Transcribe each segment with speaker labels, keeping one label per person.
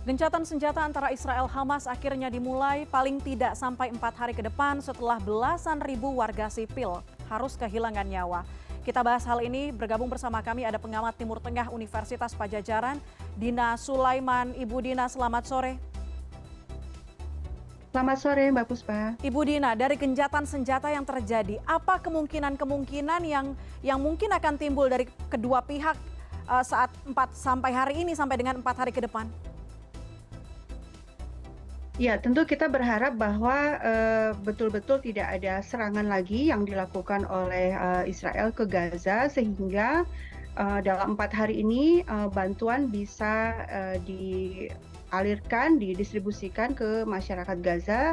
Speaker 1: Gencatan senjata antara Israel Hamas akhirnya dimulai paling tidak sampai 4 hari ke depan setelah belasan ribu warga sipil harus kehilangan nyawa. Kita bahas hal ini, bergabung bersama kami ada pengamat Timur Tengah Universitas Padjadjaran, Dina Sulaiman. Ibu Dina, selamat sore.
Speaker 2: Selamat sore Mbak Puspa.
Speaker 1: Ibu Dina, dari gencatan senjata yang terjadi, apa kemungkinan yang mungkin akan timbul dari kedua pihak saat sampai hari ini sampai dengan 4 hari ke depan?
Speaker 2: Ya, tentu kita berharap bahwa betul-betul tidak ada serangan lagi yang dilakukan oleh Israel ke Gaza sehingga dalam 4 hari ini bantuan bisa dialirkan, didistribusikan ke masyarakat Gaza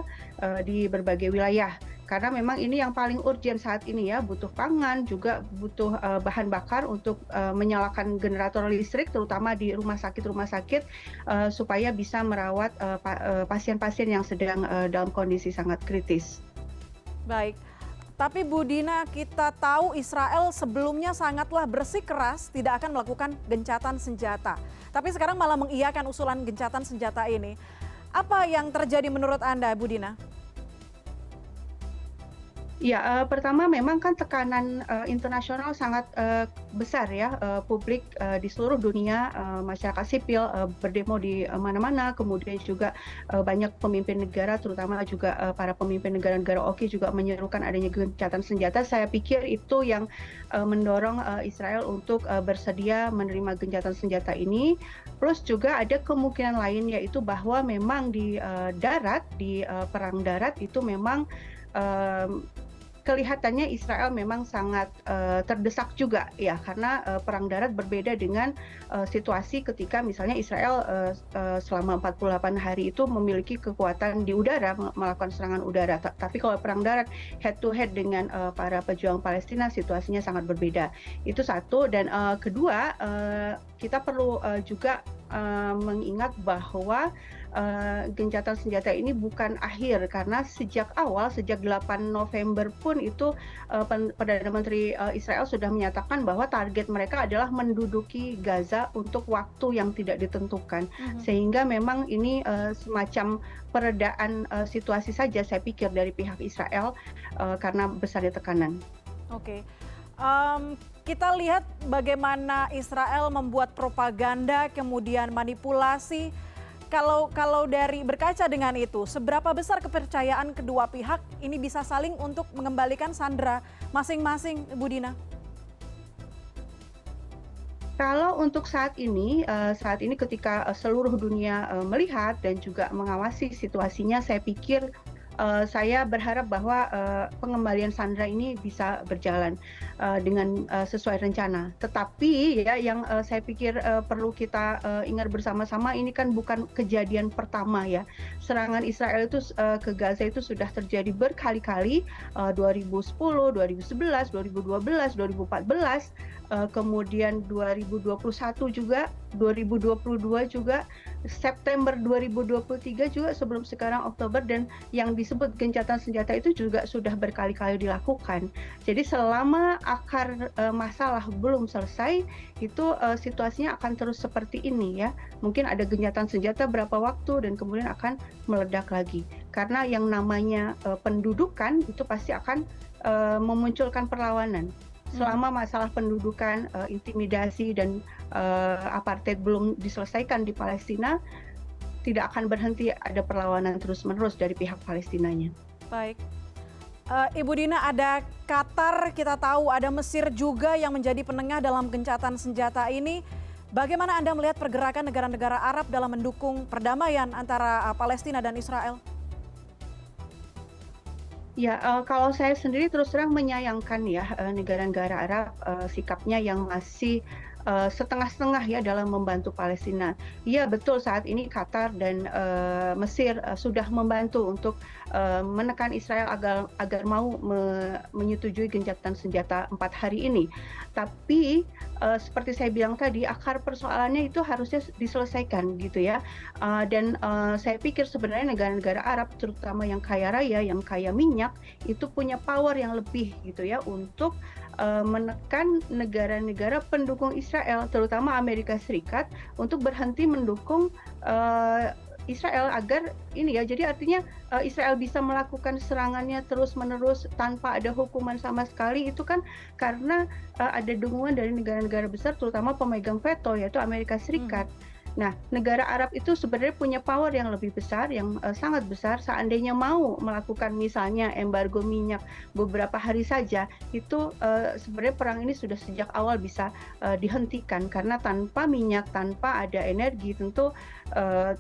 Speaker 2: di berbagai wilayah. Karena memang ini yang paling urgent saat ini ya, butuh pangan, juga butuh bahan bakar untuk menyalakan generator listrik, terutama di rumah sakit supaya bisa merawat pasien-pasien yang sedang dalam kondisi sangat kritis.
Speaker 1: Baik, tapi Bu Dina, kita tahu Israel sebelumnya sangatlah bersikeras tidak akan melakukan gencatan senjata. Tapi sekarang malah mengiyakan usulan gencatan senjata ini. Apa yang terjadi menurut Anda, Bu Dina?
Speaker 2: Ya, pertama memang kan tekanan internasional sangat besar ya, publik di seluruh dunia, masyarakat sipil berdemo di mana-mana, kemudian juga banyak pemimpin negara, terutama juga para pemimpin negara-negara OKI juga menyerukan adanya gencatan senjata. Saya pikir itu yang mendorong Israel untuk bersedia menerima gencatan senjata ini. Plus juga ada kemungkinan lain, yaitu bahwa memang di darat, di perang darat itu memang kelihatannya Israel memang sangat terdesak juga ya, karena perang darat berbeda dengan situasi ketika misalnya Israel selama 48 hari itu memiliki kekuatan di udara, melakukan serangan udara. Tapi kalau perang darat head to head dengan para pejuang Palestina, situasinya sangat berbeda. Itu satu. Dan kedua, kita perlu juga mengingat bahwa gencatan senjata ini bukan akhir, karena sejak awal, sejak 8 November pun itu Perdana Menteri Israel sudah menyatakan bahwa target mereka adalah menduduki Gaza untuk waktu yang tidak ditentukan. Sehingga memang ini semacam peredaan situasi saja saya pikir dari pihak Israel karena besarnya tekanan.
Speaker 1: Oke. Kita lihat bagaimana Israel membuat propaganda, kemudian manipulasi. Kalau dari berkaca dengan itu, seberapa besar kepercayaan kedua pihak ini bisa saling untuk mengembalikan sandera masing-masing, Bu Dina?
Speaker 2: Kalau untuk saat ini ketika seluruh dunia melihat dan juga mengawasi situasinya, saya pikir saya berharap bahwa pengembalian sandera ini bisa berjalan dengan sesuai rencana. Tetapi ya yang saya pikir perlu kita ingat bersama-sama, ini kan bukan kejadian pertama ya. Serangan Israel itu ke Gaza itu sudah terjadi berkali-kali, 2010, 2011, 2012, 2014, kemudian 2021 juga, 2022 juga, September 2023 juga, sebelum sekarang Oktober, dan yang disebut gencatan senjata itu juga sudah berkali-kali dilakukan. Jadi selama akar masalah belum selesai, itu situasinya akan terus seperti ini ya. Mungkin ada gencatan senjata berapa waktu dan kemudian akan meledak lagi. Karena yang namanya pendudukan itu pasti akan memunculkan perlawanan. Selama masalah pendudukan, intimidasi, dan apartheid belum diselesaikan di Palestina, tidak akan berhenti ada perlawanan terus-menerus dari pihak Palestinanya.
Speaker 1: Baik. Ibu Dina, ada Qatar, kita tahu ada Mesir juga yang menjadi penengah dalam gencatan senjata ini. Bagaimana Anda melihat pergerakan negara-negara Arab dalam mendukung perdamaian antara Palestina dan Israel?
Speaker 2: Ya, kalau saya sendiri terus terang menyayangkan ya negara-negara Arab sikapnya yang masih setengah-setengah ya dalam membantu Palestina. Iya betul, saat ini Qatar dan Mesir sudah membantu untuk menekan Israel agar mau menyetujui gencatan senjata 4 hari ini. Tapi seperti saya bilang tadi, akar persoalannya itu harusnya diselesaikan gitu ya. Dan saya pikir sebenarnya negara-negara Arab, terutama yang kaya raya, yang kaya minyak, itu punya power yang lebih gitu ya untuk menekan negara-negara pendukung Israel, terutama Amerika Serikat, untuk berhenti mendukung Israel agar ini ya, jadi artinya Israel bisa melakukan serangannya terus-menerus tanpa ada hukuman sama sekali itu kan karena ada dukungan dari negara-negara besar, terutama pemegang veto yaitu Amerika Serikat. Nah, negara Arab itu sebenarnya punya power yang lebih besar, yang sangat besar. Seandainya mau melakukan misalnya embargo minyak beberapa hari saja, itu sebenarnya perang ini sudah sejak awal bisa dihentikan karena tanpa minyak, tanpa ada energi, tentu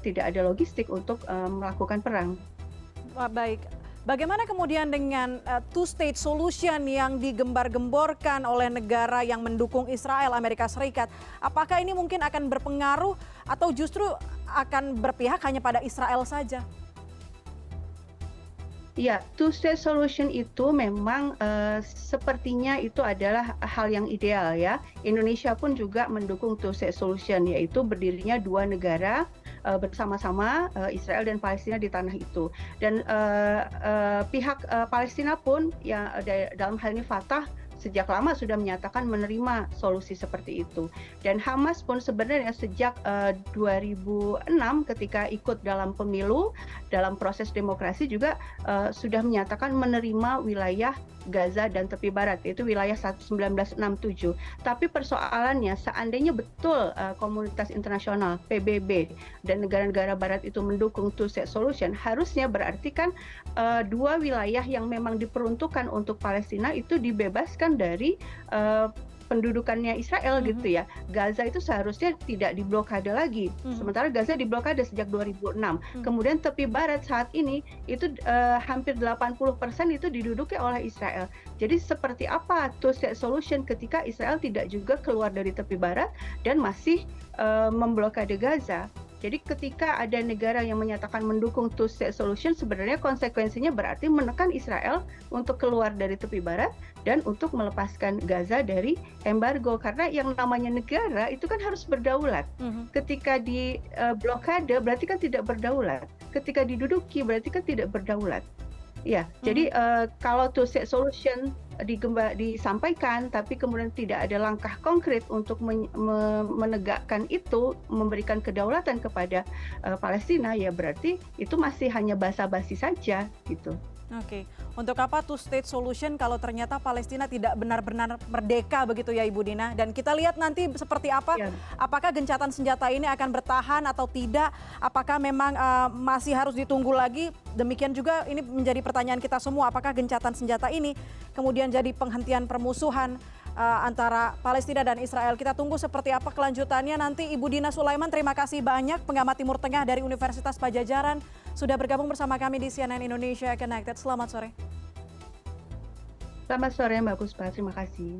Speaker 2: tidak ada logistik untuk melakukan perang.
Speaker 1: Wah, baik. Bagaimana kemudian dengan two state solution yang digembar-gemborkan oleh negara yang mendukung Israel, Amerika Serikat? Apakah ini mungkin akan berpengaruh atau justru akan berpihak hanya pada Israel saja?
Speaker 2: Ya, two state solution itu memang sepertinya itu adalah hal yang ideal ya. Indonesia pun juga mendukung two state solution, yaitu berdirinya dua negara bersama-sama Israel dan Palestina di tanah itu. Dan pihak Palestina pun yang dalam hal ini Fatah sejak lama sudah menyatakan menerima solusi seperti itu. Dan Hamas pun sebenarnya sejak 2006 ketika ikut dalam pemilu, dalam proses demokrasi juga sudah menyatakan menerima wilayah Gaza dan tepi barat, yaitu wilayah 1967. Tapi persoalannya seandainya betul komunitas internasional, PBB, dan negara-negara barat itu mendukung two state solution, harusnya berarti kan dua wilayah yang memang diperuntukkan untuk Palestina itu dibebaskan dari pendudukannya Israel gitu ya. Gaza itu seharusnya tidak diblokade lagi. Sementara Gaza diblokade sejak 2006. Kemudian tepi barat saat ini itu hampir 80% itu diduduki oleh Israel. Jadi seperti apa two state solution ketika Israel tidak juga keluar dari tepi barat dan masih memblokade Gaza? Jadi ketika ada negara yang menyatakan mendukung two state solution, sebenarnya konsekuensinya berarti menekan Israel untuk keluar dari tepi barat dan untuk melepaskan Gaza dari embargo. Karena yang namanya negara itu kan harus berdaulat. Ketika di blokade berarti kan tidak berdaulat. Ketika diduduki berarti kan tidak berdaulat. Ya, jadi kalau two state solution disampaikan, tapi kemudian tidak ada langkah konkret untuk menegakkan itu, memberikan kedaulatan kepada Palestina, ya berarti itu masih hanya basa-basi saja, gitu.
Speaker 1: Oke, untuk apa two state solution kalau ternyata Palestina tidak benar-benar merdeka begitu ya Ibu Dina? Dan kita lihat nanti seperti apa, apakah gencatan senjata ini akan bertahan atau tidak? Apakah memang masih harus ditunggu lagi? Demikian juga ini menjadi pertanyaan kita semua, apakah gencatan senjata ini kemudian jadi penghentian permusuhan antara Palestina dan Israel. Kita tunggu seperti apa kelanjutannya nanti. Ibu Dina Sulaiman, terima kasih banyak, pengamat Timur Tengah dari Universitas Padjadjaran, sudah bergabung bersama kami di CNN Indonesia Connected. Selamat sore.
Speaker 2: Selamat sore Mbak Puspa, terima kasih.